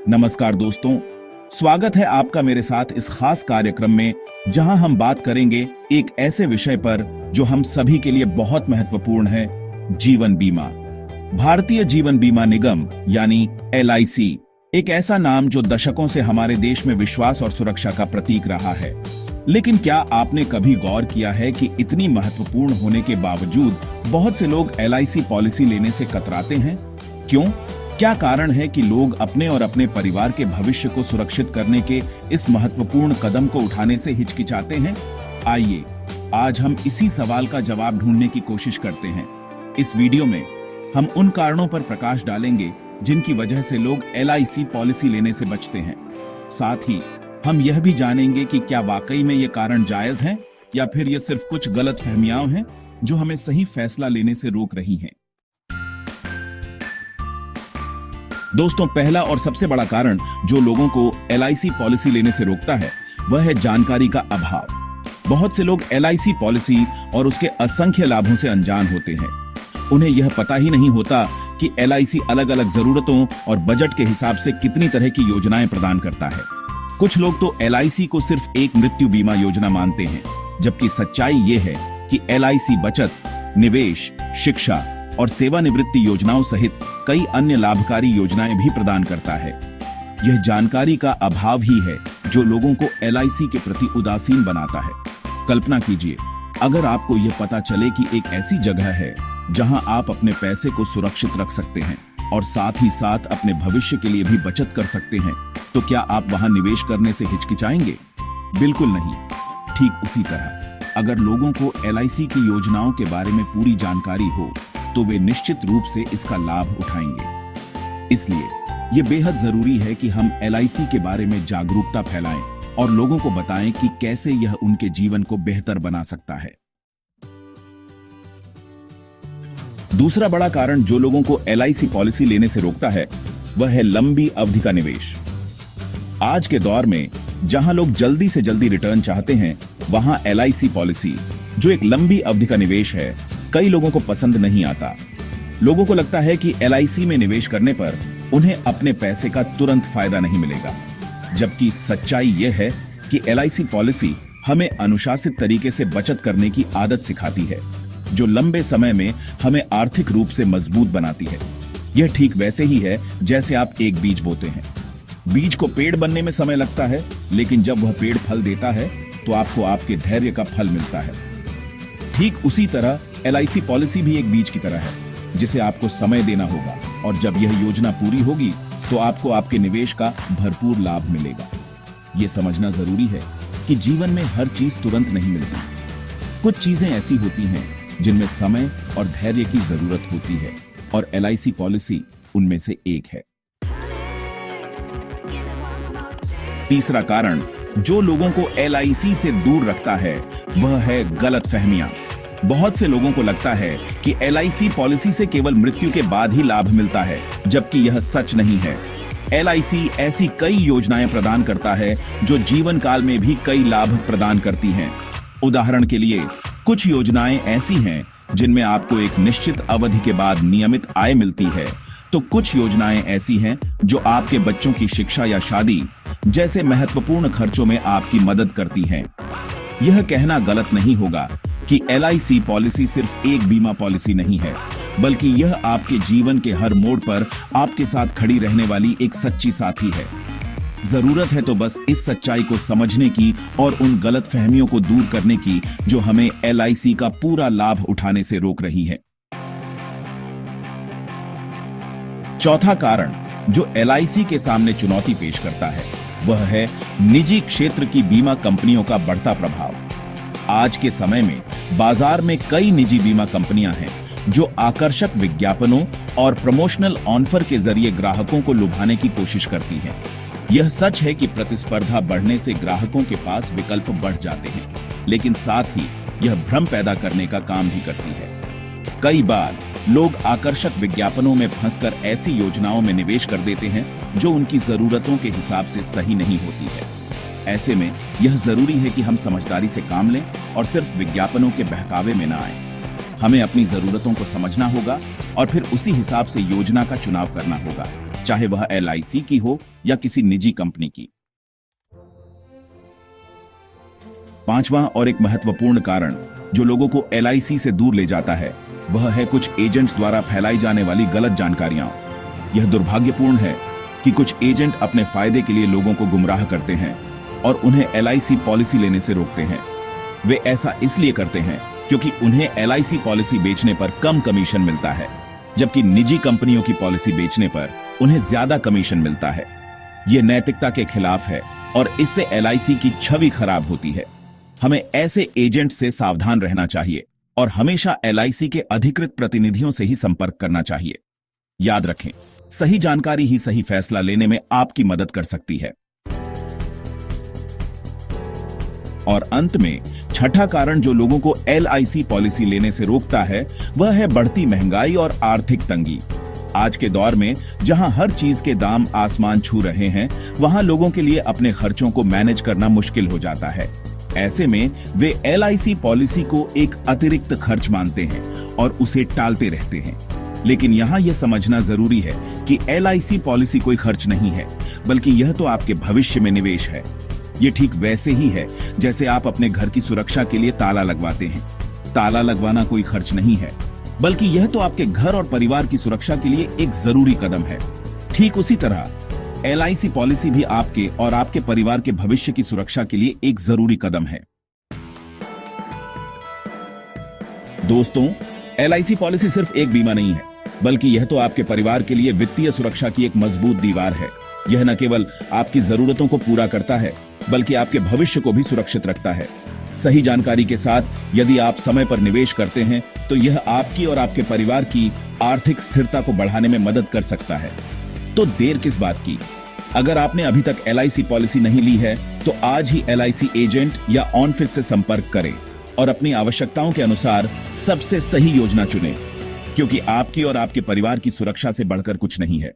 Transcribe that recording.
नमस्कार दोस्तों, स्वागत है आपका मेरे साथ इस खास कार्यक्रम में जहां हम बात करेंगे एक ऐसे विषय पर जो हम सभी के लिए बहुत महत्वपूर्ण है, जीवन बीमा। भारतीय जीवन बीमा निगम यानी LIC एक ऐसा नाम जो दशकों से हमारे देश में विश्वास और सुरक्षा का प्रतीक रहा है। लेकिन क्या आपने कभी गौर किया है कि इतनी महत्वपूर्ण होने के बावजूद बहुत से लोग LIC पॉलिसी लेने से कतराते हैं? क्यों? क्या कारण है कि लोग अपने और अपने परिवार के भविष्य को सुरक्षित करने के इस महत्वपूर्ण कदम को उठाने से हिचकिचाते हैं? आइए आज हम इसी सवाल का जवाब ढूंढने की कोशिश करते हैं। इस वीडियो में हम उन कारणों पर प्रकाश डालेंगे जिनकी वजह से लोग LIC पॉलिसी लेने से बचते हैं। साथ ही हम यह भी जानेंगे कि क्या वाकई में ये कारण जायज हैं या फिर ये सिर्फ कुछ गलतफहमियां हैं जो हमें सही फैसला लेने से रोक रही हैं। दोस्तों, पहला और सबसे बड़ा कारण जो लोगों को LIC पॉलिसी लेने से रोकता है वह है जानकारी का अभाव। बहुत से लोग LIC पॉलिसी और उसके असंख्य लाभों से अनजान होते हैं। उन्हें यह पता ही नहीं होता कि LIC अलग अलग जरूरतों और बजट के हिसाब से कितनी तरह की योजनाएं प्रदान करता है। कुछ लोग तो LIC को सिर्फ एक मृत्यु बीमा योजना मानते हैं, जबकि सच्चाई ये है कि LIC बचत, निवेश, शिक्षा और सेवानिवृत्ति योजनाओं सहित कई अन्य लाभकारी योजनाएं भी प्रदान करता है। यह जानकारी का अभाव ही है जो लोगों को LIC के प्रति उदासीन बनाता है। कल्पना कीजिए, अगर आपको यह पता चले कि एक ऐसी जगह है जहां आप अपने पैसे को सुरक्षित रख सकते हैं और साथ ही साथ अपने भविष्य के लिए भी बचत कर सकते हैं, तो क्या आप वहां निवेश करने से हिचकिचाएंगे? बिल्कुल नहीं। ठीक उसी तरह अगर लोगों को LIC की योजनाओं के बारे में पूरी जानकारी हो तो वे निश्चित रूप से इसका लाभ उठाएंगे। इसलिए ये बेहद जरूरी है कि हम LIC के बारे में जागरूकता फैलाएं और लोगों को बताएं कि कैसे यह उनके जीवन को बेहतर बना सकता है। दूसरा बड़ा कारण जो लोगों को LIC पॉलिसी लेने से रोकता है वह है लंबी अवधि का निवेश। आज के दौर में जहां लोग जल्दी से जल्दी रिटर्न चाहते हैं, वहां LIC पॉलिसी जो एक लंबी अवधि का निवेश है, कई लोगों को पसंद नहीं आता। लोगों को लगता है कि LIC में निवेश करने पर उन्हें अपने पैसे का तुरंत फायदा नहीं मिलेगा, जबकि सच्चाई यह है कि LIC पॉलिसी हमें अनुशासित तरीके से बचत करने की आदत सिखाती है, जो लंबे समय में हमें आर्थिक रूप से मजबूत बनाती है। यह ठीक वैसे ही है जैसे आप एक बीज बोते हैं। बीज को पेड़ बनने में समय लगता है, लेकिन जब वह पेड़ फल देता है तो आपको आपके धैर्य का फल मिलता है। ठीक उसी तरह LIC पॉलिसी भी एक बीज की तरह है जिसे आपको समय देना होगा, और जब यह योजना पूरी होगी तो आपको आपके निवेश का भरपूर लाभ मिलेगा। यह समझना जरूरी है कि जीवन में हर चीज तुरंत नहीं मिलती। कुछ चीजें ऐसी होती हैं जिनमें समय और धैर्य की जरूरत होती है, और LIC पॉलिसी उनमें से एक है। तीसरा कारण जो लोगों को LIC से दूर रखता है वह है गलतफहमियां। बहुत से लोगों को लगता है कि LIC पॉलिसी से केवल मृत्यु के बाद ही लाभ मिलता है, जबकि यह सच नहीं है। LIC ऐसी कई योजनाएं प्रदान करता है जो जीवन काल में भी कई लाभ प्रदान करती हैं। उदाहरण के लिए, कुछ योजनाएं ऐसी हैं जिनमें आपको एक निश्चित अवधि के बाद नियमित आय मिलती है, तो कुछ योजनाएं ऐसी हैं जो आपके बच्चों की शिक्षा या शादी जैसे महत्वपूर्ण खर्चों में आपकी मदद करती हैं। यह कहना गलत नहीं होगा कि LIC पॉलिसी सिर्फ एक बीमा पॉलिसी नहीं है, बल्कि यह आपके जीवन के हर मोड़ पर आपके साथ खड़ी रहने वाली एक सच्ची साथी है। जरूरत है तो बस इस सच्चाई को समझने की और उन गलतफहमियों को दूर करने की जो हमें LIC का पूरा लाभ उठाने से रोक रही है। चौथा कारण जो LIC के सामने चुनौती पेश करता है वह है निजी क्षेत्र की बीमा कंपनियों का बढ़ता प्रभाव। आज के समय में बाजार में कई निजी बीमा कंपनियां हैं जो आकर्षक विज्ञापनों और प्रमोशनल ऑफर के जरिए ग्राहकों को लुभाने की कोशिश करती हैं। यह सच है कि प्रतिस्पर्धा बढ़ने से ग्राहकों के पास विकल्प बढ़ जाते हैं, लेकिन साथ ही यह भ्रम पैदा करने का काम भी करती है। कई बार लोग आकर्षक विज्ञापनों में फंसकर ऐसी योजनाओं में निवेश कर देते हैं जो उनकी जरूरतों के हिसाब से सही नहीं होती है। ऐसे में यह जरूरी है कि हम समझदारी से काम लें और सिर्फ विज्ञापनों के बहकावे में न आएं। हमें अपनी जरूरतों को समझना होगा और फिर उसी हिसाब से योजना का चुनाव करना होगा। चाहे वह LIC की हो या किसी निजी कंपनी की। पांचवां और एक महत्वपूर्ण कारण जो लोगों को LIC से दूर ले जाता है वह है कुछ एजेंट्स द्वारा फैलाई जाने वाली गलत जानकारियां। यह दुर्भाग्यपूर्ण है कि कुछ एजेंट अपने फायदे के लिए लोगों को गुमराह करते हैं और उन्हें LIC पॉलिसी लेने से रोकते हैं। वे ऐसा इसलिए करते हैं क्योंकि उन्हें LIC पॉलिसी बेचने पर कम कमीशन मिलता है, जबकि निजी कंपनियों की पॉलिसी बेचने पर उन्हें ज्यादा कमीशन मिलता है। यह नैतिकता के खिलाफ है और इससे LIC की छवि खराब होती है। हमें ऐसे एजेंट से सावधान रहना चाहिए और हमेशा LIC के अधिकृत प्रतिनिधियों से ही संपर्क करना चाहिए। याद रखें, सही जानकारी ही सही फैसला लेने में आपकी मदद कर सकती है। और अंत में छठा कारण जो लोगों को LIC पॉलिसी लेने से रोकता है वह है बढ़ती महंगाई और आर्थिक तंगी। आज के दौर में जहां हर चीज के दाम आसमान छू रहे हैं, वहां लोगों के लिए अपने खर्चों को मैनेज करना मुश्किल हो जाता है। ऐसे में वे LIC पॉलिसी को एक अतिरिक्त खर्च मानते हैं और उसे टालते रहते हैं। लेकिन यहाँ यह समझना जरूरी है कि LIC पॉलिसी कोई खर्च नहीं है, बल्कि यह तो आपके भविष्य में निवेश है। ये ठीक वैसे ही है जैसे आप अपने घर की सुरक्षा के लिए ताला लगवाते हैं। ताला लगवाना कोई खर्च नहीं है, बल्कि यह तो आपके घर और परिवार की सुरक्षा के लिए एक जरूरी कदम है। ठीक उसी तरह LIC पॉलिसी भी आपके और आपके परिवार के भविष्य की सुरक्षा के लिए एक जरूरी कदम है। दोस्तों, LIC पॉलिसी सिर्फ एक बीमा नहीं है, बल्कि यह तो आपके परिवार के लिए वित्तीय सुरक्षा की एक मजबूत दीवार है। यह न केवल आपकी जरूरतों को पूरा करता है, बल्कि आपके भविष्य को भी सुरक्षित रखता है। सही जानकारी के साथ यदि आप समय पर निवेश करते हैं तो यह आपकी और आपके परिवार की आर्थिक स्थिरता को बढ़ाने में मदद कर सकता है। तो देर किस बात की? अगर आपने अभी तक LIC पॉलिसी नहीं ली है तो आज ही LIC एजेंट या ऑनफिस से संपर्क करें और अपनी आवश्यकताओं के अनुसार सबसे सही योजना चुनें, क्योंकि आपकी और आपके परिवार की सुरक्षा से बढ़कर कुछ नहीं है।